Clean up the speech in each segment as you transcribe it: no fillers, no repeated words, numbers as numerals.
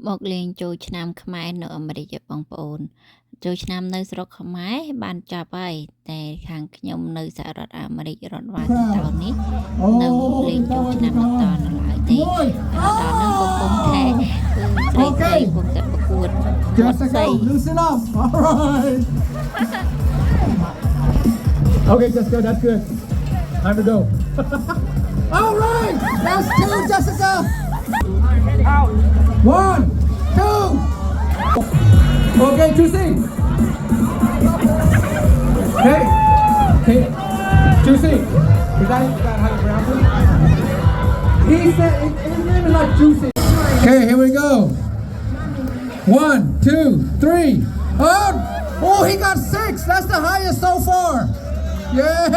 មកលេងចូលឆ្នាំខ្មែរនៅអាមេរិកបងប្អូនចូលឆ្នាំនៅស្រុកខ្មែរបានចាប់ហើយតែខាងខ្ញុំនៅសហរដ្ឋអាមេរិករដ្ឋវ៉ាស៊ីនតោននេះនៅលេងចូលឆ្នាំបន្តនៅឡើយទេដល់នឹងកំពុងតែស្រីកំពុងតែប្រកួត Jessica, loosen up. All right. Okay, Jessica, that's good. Time to go. All right, that's two, Jessica. Out. 1, 2. Okay, Juicy. Hey, hey, Juicy. Is that how you pronounce it? He said his name is like Juicy. Okay, here we go. 1, 2, 3. Oh, he got 6. That's the highest so far. Yeah.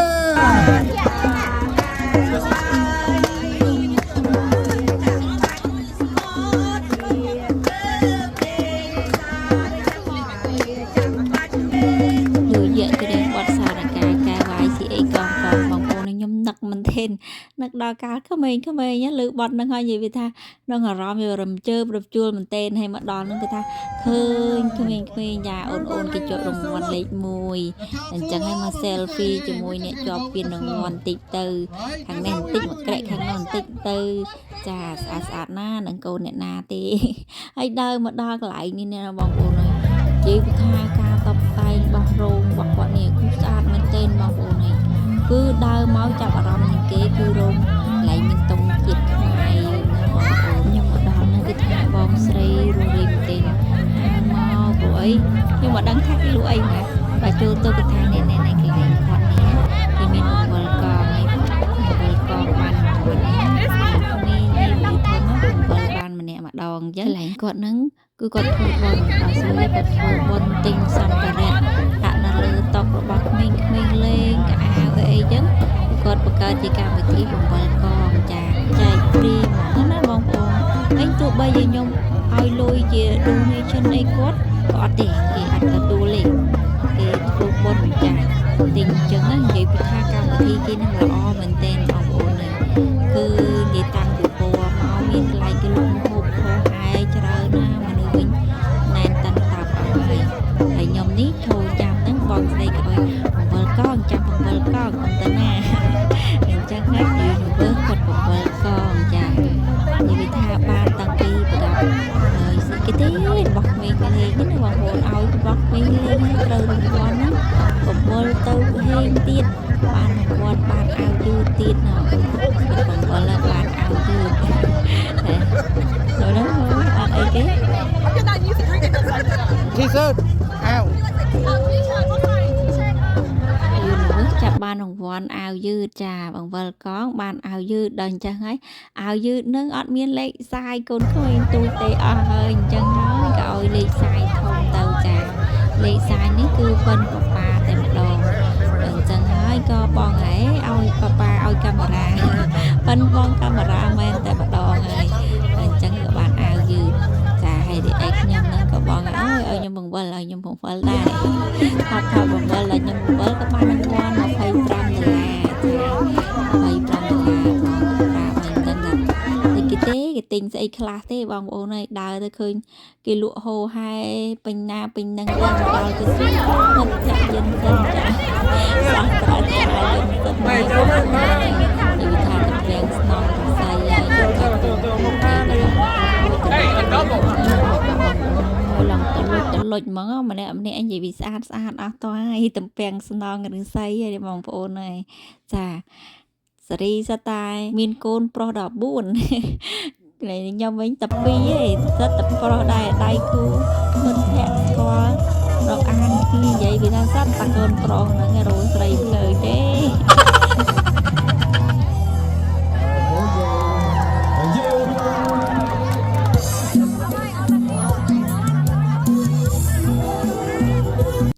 នឹកដល់កាលក្មេងៗលើបត់នឹងហើយនិយាយថានឹងអារម្មណ៍វារំជើបរំជួលមែនតេនហើយមកដល់នឹងគេថាឃើញក្មេងៗយ៉ាអូនគេជាប់រង្វាន់លេខ1អញ្ចឹងហើយមក selfie ជាមួយអ្នកជាប់ពានរង្វាន់តិចទៅខាងនេះបន្តិចមកក្រែកខាងនោះបន្តិចទៅចាស្អាតណានឹងកូនអ្នកណាទេហើយដើរមកដល់កន្លែងនេះណាបងប្អូនហើយនិយាយថាការតបតែងរបស់រោងរបស់គាត់នេះគឺស្អាតមែនតេនបងប្អូនហើយគឺដើរមកចាប់អារម្មណ៍នឹងគេគឺរោងកន្លែងមានតុងជាតិខ្មែរបងប្អូនខ្ញុំមកដល់នឹងគឺថាបងស្រីរស់រីមែនទេមកព្រោះអីខ្ញុំមិនដឹងថាគេលក់អីណាបើចូលទៅគឺថានេះកន្លែងគាត់នេះគេមានអង្វលកងហើយអង្វលកងបានមួយនេះមានធំអង្វលបានម្នាក់ម្ដងអញ្ចឹងកន្លែងគាត់ហ្នឹងគឺគាត់ធ្វើបន់ដល់ស្រីគាត់ធ្វើបន់ទិញសម្ភារៈដាក់នៅលើតុរបស់ក្មេងៗលេងកៅអៅអីចឹងគាត់បង្កើតជាកម្មវិធីបង្វិលកងចាចែកព្រីហ្មងណាបងប្អូនហើយទោះបីជាខ្ញុំឲ្យលុយជា donation អីគាត់ក៏អត់ទេគេអត់ទទួលទេគេធ្វើបន់ចាទិញចឹងណានិយាយពីថាកម្មវិធីគេនឹងល្អមែនទែនបងប្អូនគឺនិយាយតាំងពីពោមកមានកន្លែងគេលក់ម្ហូបហោហើយច្រើនណាមនុស្សវិញណែនតាន់តាប់អស់ហើយខ្ញុំនេះចូលចាំហ្នឹងបងស្រីក៏ឲ្យបង្វិលកងចាំបង្វិលកងអន្តណាអញ្ចឹងហើយនិយាយមើលគាត់បង្វិលកងចានិយាយថាបានតាំងពីប្រដាប់ហើយសិគេទេរបស់ក្មេងលេងណាបងប្អូនឲ្យរបស់ក្មេងលេងត្រូវរង្វាន់ហ្នឹងបង្វិលទៅហេងទៀតបានរង្វាន់បានអាវយឺតទៀតណាគាត់បង្វិលឡើងបានអាវយឺតតែដល់ហ្នឹងអត់អីទេ She said, ow. ចាប់បានរង្វាន់អាវយឺតចាបង្វិលកងបានអាវយឺតដល់អញ្ចឹងហើយអាវយឺតនឹងអត់មានលេខខ្សែកូនក្មេងទូចទេអស់ហើយអញ្ចឹងហើយក៏ឲ្យលេខខ្សែធំទៅចាលេខខ្សែនេះគឺប៉ុនប៉ាតែម្ដងអញ្ចឹងហើយក៏បងហែឲ្យប៉ាឲ្យកាមេរ៉ាប៉ុនបងកាមេរ៉ាមែនតែម្ដងហើយអញ្ចឹងក៏បានអាវយឺតចាហើយឯខ្ញុំនឹងក៏បងឲ្យខ្ញុំបង្វិលឲ្យខ្ញុំបង្វិលដែរថាបង្វិលឲ្យខ្ញុំបង្វិលក៏បានរង្វាន់$25ចា$25បងប្រាប់មិនដឹងថាគេទេគេទិញស្អីខ្លះទេបងប្អូនហើយដើរទៅឃើញគេលក់ហូហែពេញណាពេញនឹងទៅដល់ទៅស្រីមិនចាក់យិនទៅចាសោះត្រាច់ចាយិនទៅនិយាយថាតំពាំងស្នងរស័យហើយយកទៅឡើងទៅលុចហ្មងម្នាក់អញនិយាយវាស្អាតអស់តោះហើយតំពាំងស្នងរស័យហើយបងប្អូនហើយចាសេរីសតែមានកូនប្រុស14ខ្ញុំវិញតែ2ឯងសិតតែប្រុសដែរដៃគូមិត្តភក្តិស្គាល់រកអានពីនិយាយពីថាសត្វតែកូនប្រុសហ្នឹងរោស្រីភ្លើទេ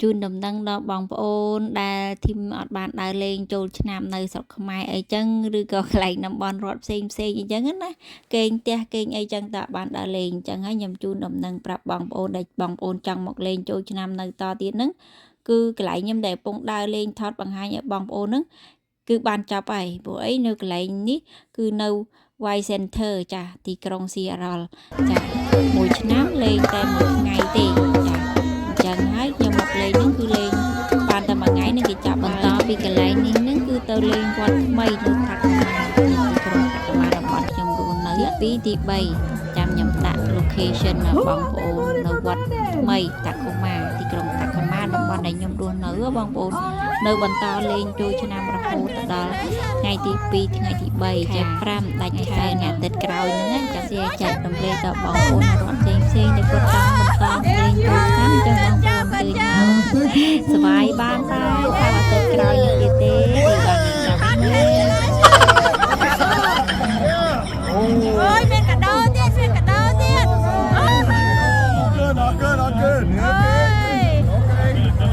ជូនដំណឹងដល់បងប្អូនដែលធីមអត់បានដើរលេងចូលឆ្នាំនៅស្រុកខ្មែរអីចឹងឬក៏កន្លែងតំបន់រដ្ឋផ្សេងអីចឹងណាគេងផ្ទះគេងអីចឹងតើបានដើរលេងអញ្ចឹងហើយខ្ញុំជូនដំណឹងប្រាប់បងប្អូនដែលបងប្អូនចង់មកលេងចូលឆ្នាំនៅតទៀតហ្នឹងគឺកន្លែងខ្ញុំដែលកំពុងដើរលេងថតបង្ហាញឲ្យបងប្អូនហ្នឹងគឺបានចប់ហើយព្រោះអីនៅកន្លែងនេះគឺនៅ Y Center ចាទីក្រុង Seattle ចាមួយឆ្នាំ លេងតែមួយថ្ងៃទេចាអញ្ចឹងហើយខ្ញុំមកលេងហ្នឹងគឺលេងបានតែមួយថ្ងៃហ្នឹងគេចាប់បន្តពីកន្លែងនេះហ្នឹងគឺទៅលេងវត្តថ្មីនៅតាកម៉ាទីក្រុងតាកម៉ារបស់ខ្ញុំរស់នៅទី2ទី3ចាំខ្ញុំដាក់ location ណាបងប្អូននៅវត្តថ្មីតាកម៉ាទីក្រុងតាកម៉ាតំបន់ដែលខ្ញុំរស់នៅបងប្អូននៅបន្តលេងចូលឆ្នាំរហូតដល់ថ្ងៃទី2ថ្ងៃទី3ចាប់5ដាច់ខែអាទិត្យក្រោយហ្នឹងចាសចែករំលែកដល់បងប្អូនរត់ផ្សេងៗដែលគាត់ចង់បន្តលេងចូលឆ្នាំអញ្ចឹងបងប្អូនឃើញមកសប្បាយបានតែអាទិត្យក្រោយនេះទៀតទេគឺបានចាំលេង ơi bên cả đâuទៀតbên cả đâuទៀត all good. ơi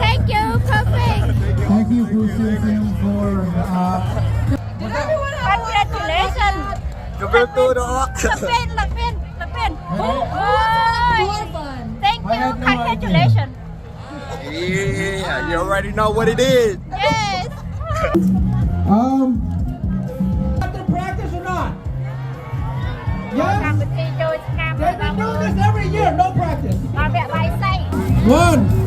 thank you perfect Thank you, Bruce, for congratulations Kebel tu dah. lập viên ơi thank you congratulations Yeah, you already know what it is. yes Have to practice or not? Yes? កម្មវិធីចូលឆ្នាំ They've been doing this every year, no practice. ដល់វគ្គបាយសី 1,